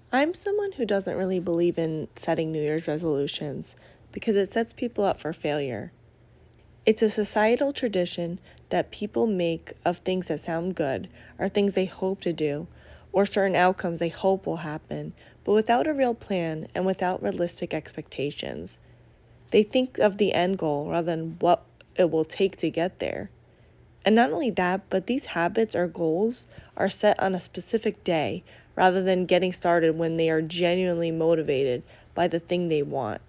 I'm someone who doesn't really believe in setting New Year's resolutions because it sets people up for failure. It's a societal tradition that people make of things that sound good, or things they hope to do, or certain outcomes they hope will happen, but without a real plan and without realistic expectations. They think of the end goal rather than what it will take to get there. And not only that, but these habits or goals are set on a specific day rather than getting started when they are genuinely motivated by the thing they want.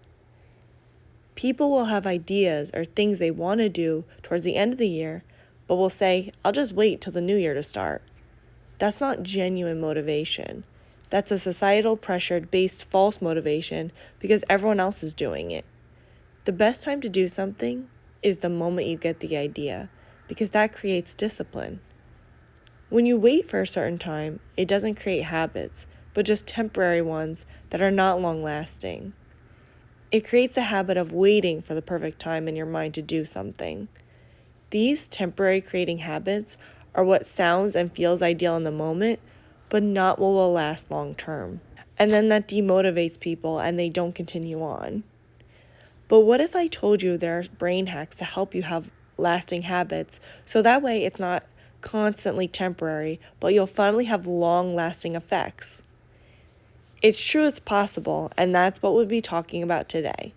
People will have ideas or things they want to do towards the end of the year, but will say, I'll just wait till the new year to start. That's not genuine motivation. That's a societal pressured based false motivation because everyone else is doing it. The best time to do something is the moment you get the idea, because that creates discipline. When you wait for a certain time, it doesn't create habits, but just temporary ones that are not long-lasting. It creates the habit of waiting for the perfect time in your mind to do something. These temporary creating habits are what sounds and feels ideal in the moment, but not what will last long term. And then that demotivates people and they don't continue on. But what if I told you there are brain hacks to help you have lasting habits, so that way it's not constantly temporary, but you'll finally have long-lasting effects? It's true, it's possible, and that's what we'll be talking about today.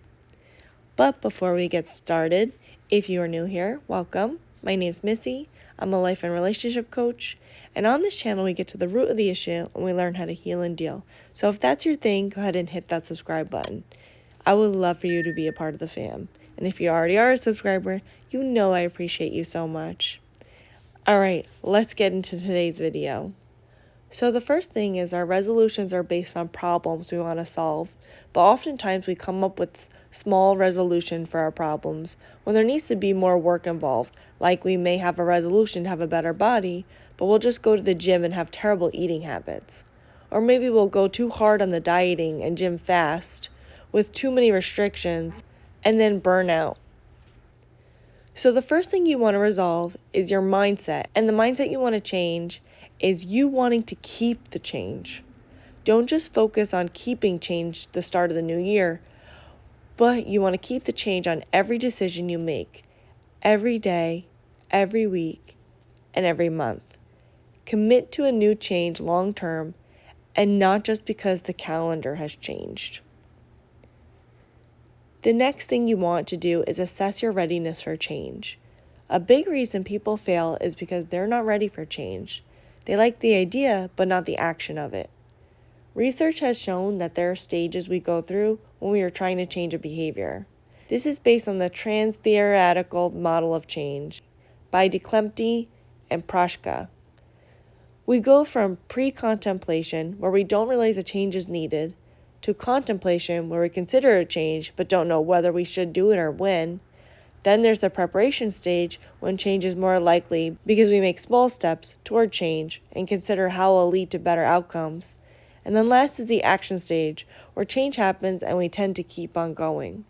But before we get started, if you are new here, welcome. My name is Missy. I'm a life and relationship coach, and on this channel we get to the root of the issue and we learn how to heal and deal. So if that's your thing, go ahead and hit that subscribe button. I would love for you to be a part of the fam. And if you already are a subscriber, you know I appreciate you so much. Alright, let's get into today's video. So the first thing is our resolutions are based on problems we want to solve, but oftentimes we come up with small resolution for our problems when there needs to be more work involved, like we may have a resolution to have a better body, but we'll just go to the gym and have terrible eating habits. Or maybe we'll go too hard on the dieting and gym fast with too many restrictions and then burn out. So the first thing you want to resolve is your mindset, and the mindset you want to change is you wanting to keep the change. Don't just focus on keeping change the start of the new year, but you want to keep the change on every decision you make, every day, every week, and every month. Commit to a new change long term, and not just because the calendar has changed. The next thing you want to do is assess your readiness for change. A big reason people fail is because they're not ready for change. They like the idea, but not the action of it. Research has shown that there are stages we go through when we are trying to change a behavior. This is based on the trans-theoretical model of change by DeClemty and Proshka. We go from pre-contemplation, where we don't realize a change is needed, to contemplation, where we consider a change but don't know whether we should do it or when. Then there's the preparation stage, when change is more likely because we make small steps toward change and consider how it will lead to better outcomes. And then last is the action stage, where change happens and we tend to keep on going.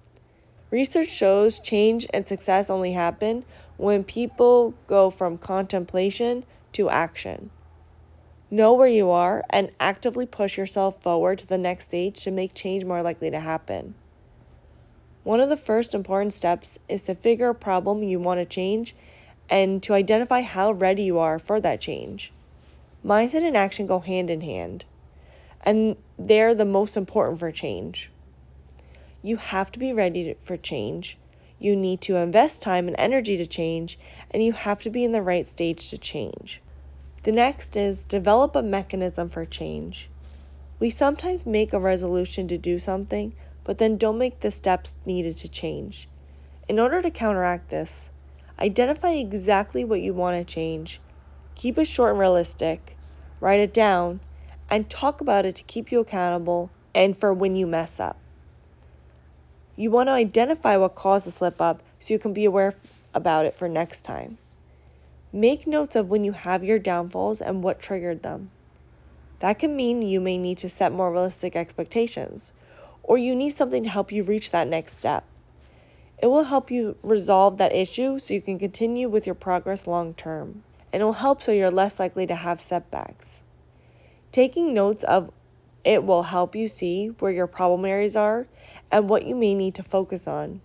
Research shows change and success only happen when people go from contemplation to action. Know where you are and actively push yourself forward to the next stage to make change more likely to happen. One of the first important steps is to figure a problem you want to change and to identify how ready you are for that change. Mindset and action go hand in hand, and they're the most important for change. You have to be ready for change. You need to invest time and energy to change, and you have to be in the right stage to change. The next is develop a mechanism for change. We sometimes make a resolution to do something, but then don't make the steps needed to change. In order to counteract this, identify exactly what you want to change, keep it short and realistic, write it down, and talk about it to keep you accountable and for when you mess up. You want to identify what caused the slip up so you can be aware about it for next time. Make notes of when you have your downfalls and what triggered them. That can mean you may need to set more realistic expectations, or you need something to help you reach that next step. It will help you resolve that issue so you can continue with your progress long term, and it will help so you're less likely to have setbacks. Taking notes of It will help you see where your problem areas are and what you may need to focus on.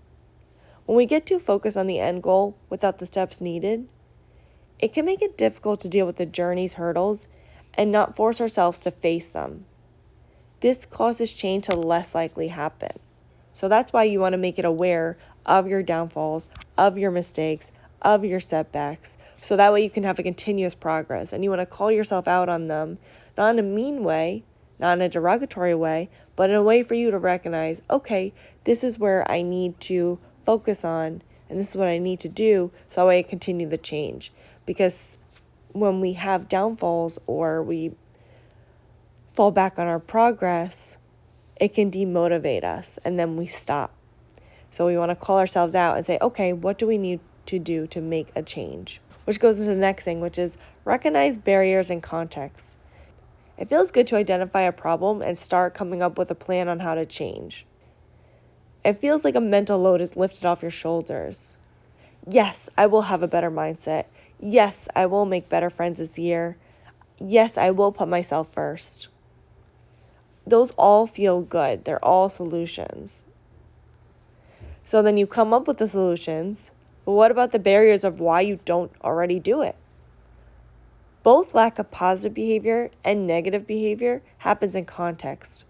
When we get too focused on the end goal without the steps needed, it can make it difficult to deal with the journey's hurdles and not force ourselves to face them. This causes change to less likely happen. So that's why you want to make it aware of your downfalls, of your mistakes, of your setbacks, so that way you can have a continuous progress. And you want to call yourself out on them, not in a mean way, not in a derogatory way, but in a way for you to recognize, okay, this is where I need to focus on, and this is what I need to do, so that way I continue the change. Because when we have downfalls or we fall back on our progress, it can demotivate us, and then we stop. So we want to call ourselves out and say, okay, what do we need to do to make a change? Which goes into the next thing, which is recognize barriers and context. It feels good to identify a problem and start coming up with a plan on how to change. It feels like a mental load is lifted off your shoulders. Yes, I will have a better mindset. Yes, I will make better friends this year. Yes, I will put myself first. Those all feel good. They're all solutions. So then you come up with the solutions, but what about the barriers of why you don't already do it? Both lack of positive behavior and negative behavior happens in context.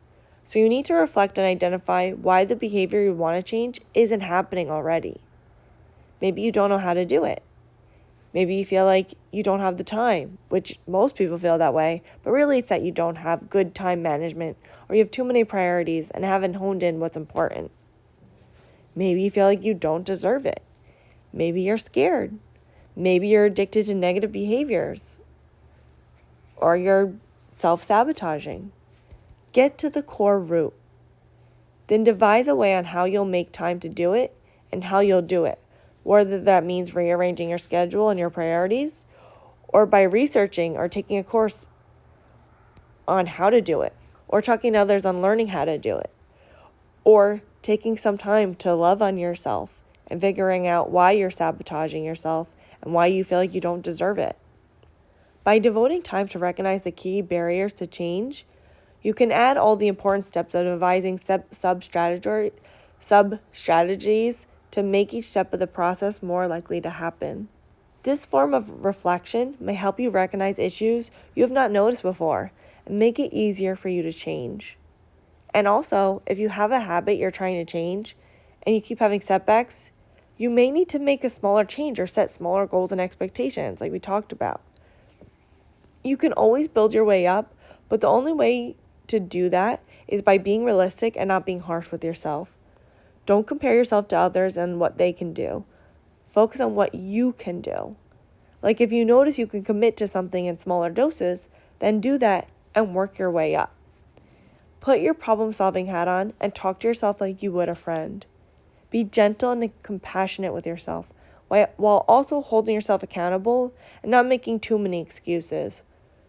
So you need to reflect and identify why the behavior you want to change isn't happening already. Maybe you don't know how to do it. Maybe you feel like you don't have the time, which most people feel that way, but really it's that you don't have good time management or you have too many priorities and haven't honed in what's important. Maybe you feel like you don't deserve it. Maybe you're scared. Maybe you're addicted to negative behaviors. Or you're self-sabotaging. Get to the core root. Then devise a way on how you'll make time to do it and how you'll do it. Whether that means rearranging your schedule and your priorities, or by researching or taking a course on how to do it, or talking to others on learning how to do it, or taking some time to love on yourself and figuring out why you're sabotaging yourself and why you feel like you don't deserve it. By devoting time to recognize the key barriers to change, you can add all the important steps of devising sub-strategies to make each step of the process more likely to happen. This form of reflection may help you recognize issues you have not noticed before and make it easier for you to change. And also, if you have a habit you're trying to change and you keep having setbacks, you may need to make a smaller change or set smaller goals and expectations like we talked about. You can always build your way up, but the only way to do that is by being realistic and not being harsh with yourself. Don't compare yourself to others and what they can do. Focus on what you can do. Like if you notice you can commit to something in smaller doses, then do that and work your way up. Put your problem-solving hat on and talk to yourself like you would a friend. Be gentle and compassionate with yourself, while also holding yourself accountable and not making too many excuses.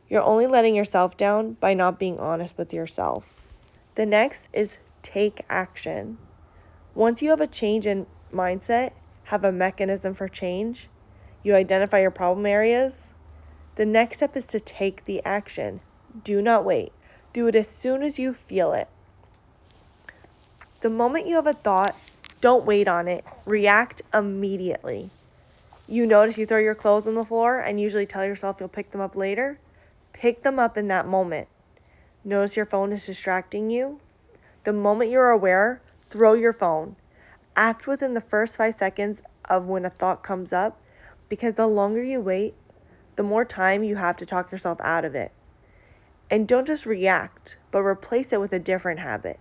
You're only letting yourself down by not being honest with yourself. The next is take action. Once you have a change in mindset, have a mechanism for change, you identify your problem areas, the next step is to take the action. Do not wait. Do it as soon as you feel it. The moment you have a thought, don't wait on it. React immediately. You notice you throw your clothes on the floor and usually tell yourself you'll pick them up later. Pick them up in that moment. Notice your phone is distracting you. The moment you're aware, throw your phone. Act within the first 5 seconds of when a thought comes up, because the longer you wait, the more time you have to talk yourself out of it. And don't just react, but replace it with a different habit.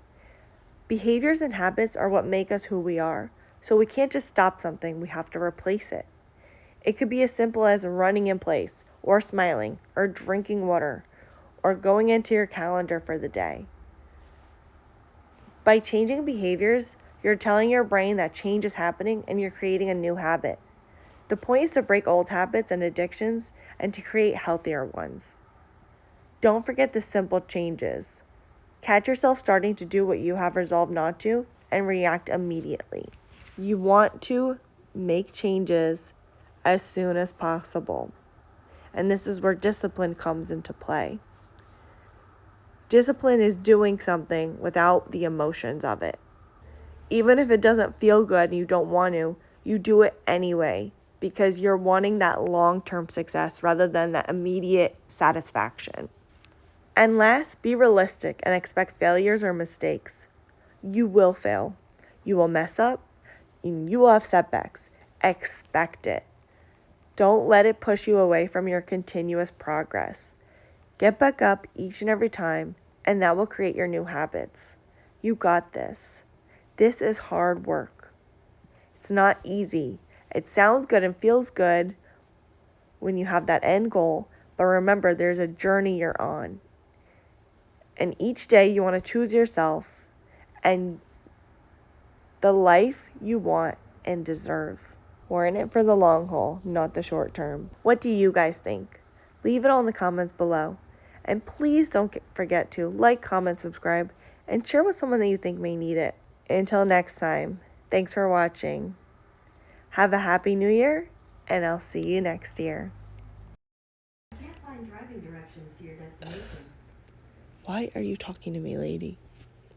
Behaviors and habits are what make us who we are. So we can't just stop something, we have to replace it. It could be as simple as running in place, or smiling, or drinking water, or going into your calendar for the day. By changing behaviors, you're telling your brain that change is happening and you're creating a new habit. The point is to break old habits and addictions and to create healthier ones. Don't forget the simple changes. Catch yourself starting to do what you have resolved not to and react immediately. You want to make changes as soon as possible. And this is where discipline comes into play. Discipline is doing something without the emotions of it. Even if it doesn't feel good and you don't want to, you do it anyway because you're wanting that long-term success rather than that immediate satisfaction. And last, be realistic and expect failures or mistakes. You will fail. You will mess up. You will have setbacks. Expect it. Don't let it push you away from your continuous progress. Get back up each and every time, and that will create your new habits. You got this. This is hard work. It's not easy. It sounds good and feels good when you have that end goal, but remember, there's a journey you're on. And each day you want to choose yourself and the life you want and deserve. We're in it for the long haul, not the short term. What do you guys think? Leave it all in the comments below. And please don't forget to like, comment, subscribe, and share with someone that you think may need it. Until next time, thanks for watching. Have a happy new year, and I'll see you next year. I can't find driving directions to your destination. Why are you talking to me, lady?